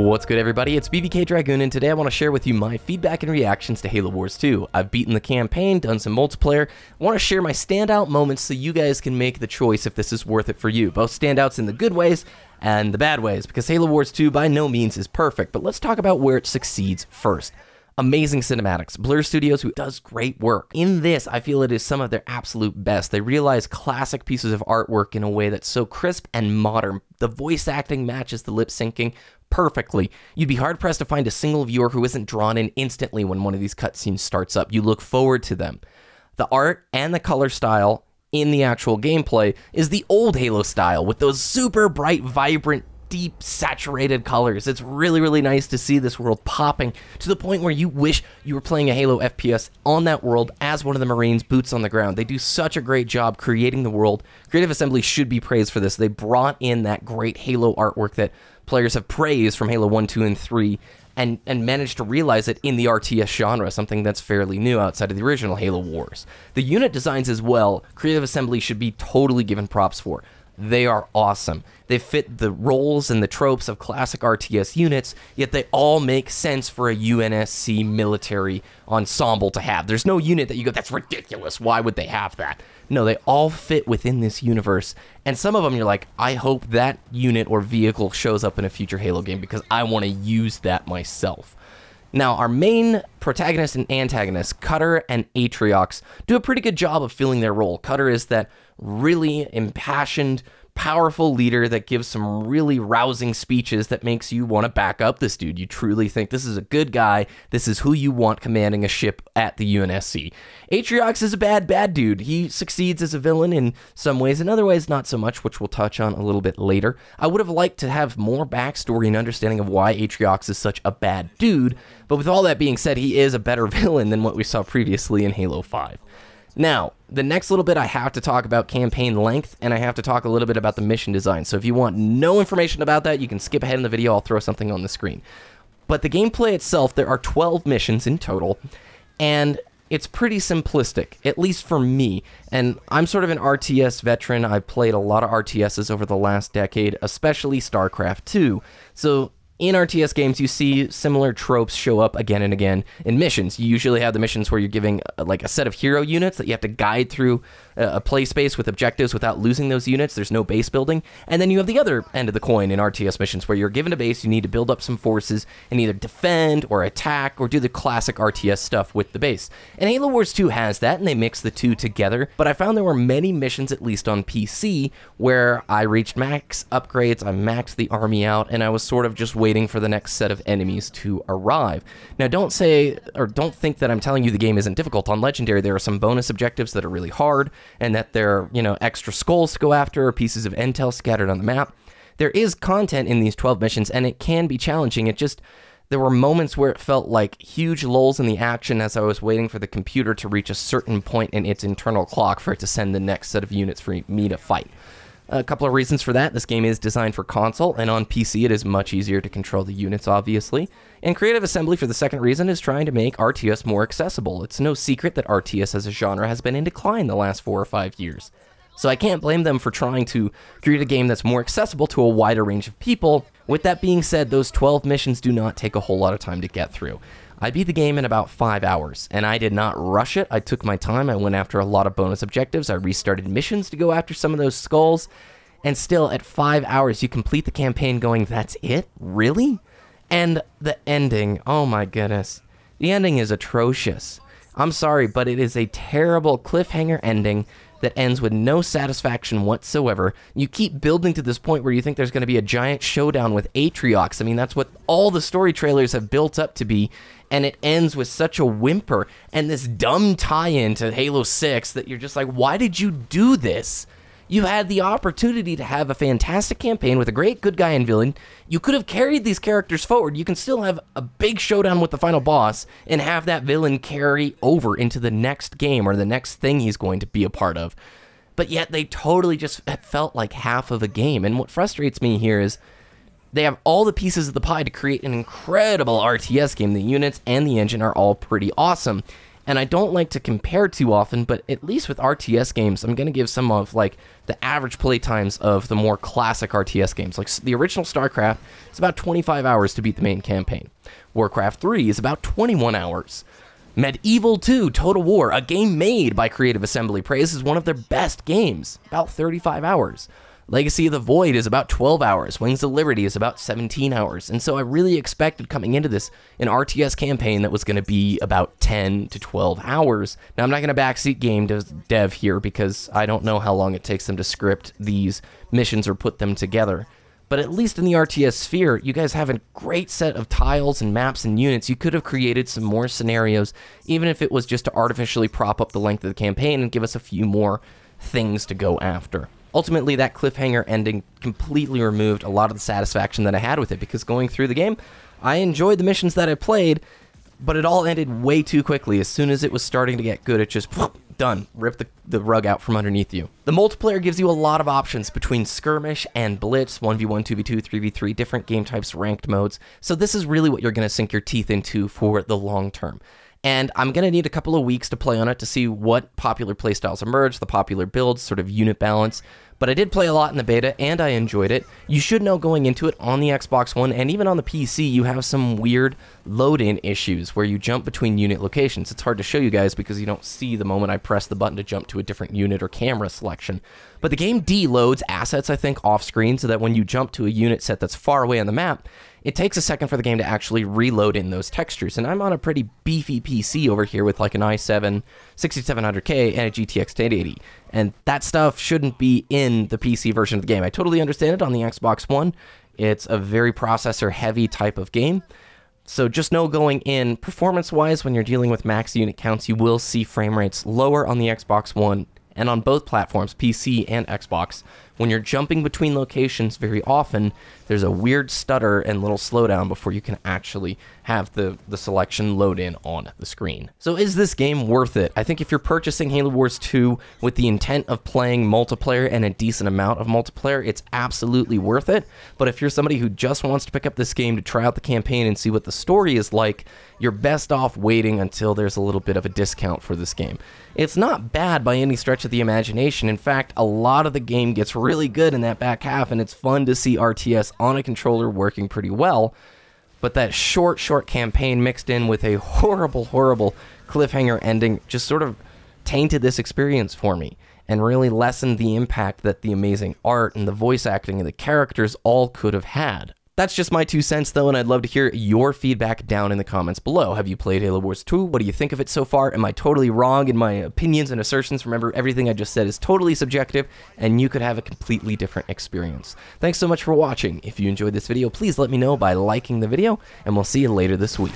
What's good, everybody? It's BBKDRAGOON, and today I want to share with you my feedback and reactions to Halo Wars 2. I've beaten the campaign, done some multiplayer. I want to share my standout moments so you guys can make the choice if this is worth it for you. Both standouts in the good ways and the bad ways, because Halo Wars 2 by no means is perfect, but let's talk about where it succeeds first. Amazing cinematics. Blur Studios, who does great work. In this, I feel it is some of their absolute best. They realize classic pieces of artwork in a way that's so crisp and modern. The voice acting matches the lip syncing perfectly. You'd be hard-pressed to find a single viewer who isn't drawn in instantly when one of these cutscenes starts up. You look forward to them. The art and the color style in the actual gameplay is the old Halo style, with those super bright, vibrant, deep, saturated colors. It's really, really nice to see this world popping to the point where you wish you were playing a Halo FPS on that world as one of the Marines, boots on the ground. They do such a great job creating the world. Creative Assembly should be praised for this. They brought in that great Halo artwork that players have praised from Halo 1, 2, and 3, and managed to realize it in the RTS genre, something that's fairly new outside of the original Halo Wars. The unit designs as well, Creative Assembly should be totally given props for. They are awesome. They fit the roles and the tropes of classic RTS units, yet they all make sense for a UNSC military ensemble to have. There's no unit that you go, that's ridiculous, why would they have that? No, they all fit within this universe, and some of them you're like, I hope that unit or vehicle shows up in a future Halo game because I want to use that myself. Now, our main protagonist and antagonist, Cutter and Atriox, do a pretty good job of filling their role. Cutter is that really impassioned, powerful leader that gives some really rousing speeches that makes you want to back up this dude. You truly think this is a good guy. This is who you want commanding a ship at the UNSC. Atriox is a bad dude. He succeeds as a villain in some ways, in other ways not so much, which we'll touch on a little bit later. I would have liked to have more backstory and understanding of why Atriox is such a bad dude, but with all that being said, he is a better villain than what we saw previously in Halo 5. Now, the next little bit I have to talk about campaign length, and I have to talk a little bit about the mission design. So if you want no information about that, you can skip ahead in the video. I'll throw something on the screen. But the gameplay itself, there are 12 missions in total, and it's pretty simplistic, at least for me. And I'm sort of an RTS veteran. I've played a lot of RTSs over the last decade, especially StarCraft 2. So in RTS games, you see similar tropes show up again and again in missions. You usually have the missions where you're giving like a set of hero units that you have to guide through a play space with objectives without losing those units. There's no base building. And then you have the other end of the coin in RTS missions where you're given a base, you need to build up some forces and either defend or attack or do the classic RTS stuff with the base. And Halo Wars 2 has that, and they mix the two together. But I found there were many missions, at least on PC, where I reached max upgrades, I maxed the army out, and I was sort of just waiting for the next set of enemies to arrive. Now, don't think that I'm telling you the game isn't difficult. On Legendary, there are some bonus objectives that are really hard, and that there are, extra skulls to go after or pieces of intel scattered on the map. There is content in these 12 missions, and it can be challenging. There were moments where it felt like huge lulls in the action as I was waiting for the computer to reach a certain point in its internal clock for it to send the next set of units for me to fight. A couple of reasons for that. This game is designed for console, and on PC it is much easier to control the units, obviously. And Creative Assembly, for the second reason, is trying to make RTS more accessible. It's no secret that RTS as a genre has been in decline the last 4 or 5 years. So I can't blame them for trying to create a game that's more accessible to a wider range of people. With that being said, those 12 missions do not take a whole lot of time to get through. I beat the game in about 5 hours, and I did not rush it. I took my time. I went after a lot of bonus objectives. I restarted missions to go after some of those skulls, and still at 5 hours you complete the campaign going, that's it? Really? And the ending, oh my goodness. The ending is atrocious. I'm sorry, but it is a terrible cliffhanger ending that ends with no satisfaction whatsoever. You keep building to this point where you think there's going to be a giant showdown with Atriox. I mean, that's what all the story trailers have built up to be, and it ends with such a whimper and this dumb tie-in to Halo 6 that you're just like, why did you do this? You had the opportunity to have a fantastic campaign with a great good guy and villain. You could have carried these characters forward. You can still have a big showdown with the final boss and have that villain carry over into the next game or the next thing he's going to be a part of. But yet they totally just felt like half of a game. And what frustrates me here is they have all the pieces of the pie to create an incredible RTS game. The units and the engine are all pretty awesome. And I don't like to compare too often, but at least with RTS games, I'm going to give some of like the average play times of the more classic RTS games. Like the original StarCraft is about 25 hours to beat the main campaign. Warcraft 3 is about 21 hours. Medieval 2 Total War, a game made by Creative Assembly, praises one of their best games, about 35 hours. Legacy of the Void is about 12 hours. Wings of Liberty is about 17 hours. And so I really expected coming into this an RTS campaign that was going to be about 10 to 12 hours. Now, I'm not going to backseat game dev here because I don't know how long it takes them to script these missions or put them together. But at least in the RTS sphere, you guys have a great set of tiles and maps and units. You could have created some more scenarios, even if it was just to artificially prop up the length of the campaign and give us a few more things to go after. Ultimately, that cliffhanger ending completely removed a lot of the satisfaction that I had with it, because going through the game, I enjoyed the missions that I played, but it all ended way too quickly. As soon as it was starting to get good, it just, done, ripped the rug out from underneath you. The multiplayer gives you a lot of options between skirmish and blitz, 1v1, 2v2, 3v3, different game types, ranked modes. So this is really what you're going to sink your teeth into for the long term. And I'm going to need a couple of weeks to play on it to see what popular playstyles emerge, the popular builds, sort of unit balance. But I did play a lot in the beta, and I enjoyed it. You should know going into it on the Xbox One, and even on the PC, you have some weird load-in issues where you jump between unit locations. It's hard to show you guys because you don't see the moment I press the button to jump to a different unit or camera selection. But the game deloads assets, I think, off-screen, so that when you jump to a unit set that's far away on the map, it takes a second for the game to actually reload in those textures. And I'm on a pretty beefy PC over here with like an i7 6700K and a GTX 1080. And that stuff shouldn't be in the PC version of the game. I totally understand it on the Xbox One. It's a very processor-heavy type of game. So just know going in, performance-wise, when you're dealing with max unit counts, you will see frame rates lower on the Xbox One and on both platforms, PC and Xbox. When you're jumping between locations very often, there's a weird stutter and little slowdown before you can actually have the selection load in on the screen. So is this game worth it? I think if you're purchasing Halo Wars 2 with the intent of playing multiplayer and a decent amount of multiplayer, it's absolutely worth it. But if you're somebody who just wants to pick up this game to try out the campaign and see what the story is like, you're best off waiting until there's a little bit of a discount for this game. It's not bad by any stretch of the imagination. In fact, a lot of the game gets really good in that back half, and it's fun to see RTS on a controller working pretty well. But that short campaign mixed in with a horrible cliffhanger ending just sort of tainted this experience for me and really lessened the impact that the amazing art and the voice acting and the characters all could have had. That's just my 2 cents though, and I'd love to hear your feedback down in the comments below. Have you played Halo Wars 2? What do you think of it so far? Am I totally wrong in my opinions and assertions? Remember, everything I just said is totally subjective, and you could have a completely different experience. Thanks so much for watching. If you enjoyed this video, please let me know by liking the video, and we'll see you later this week.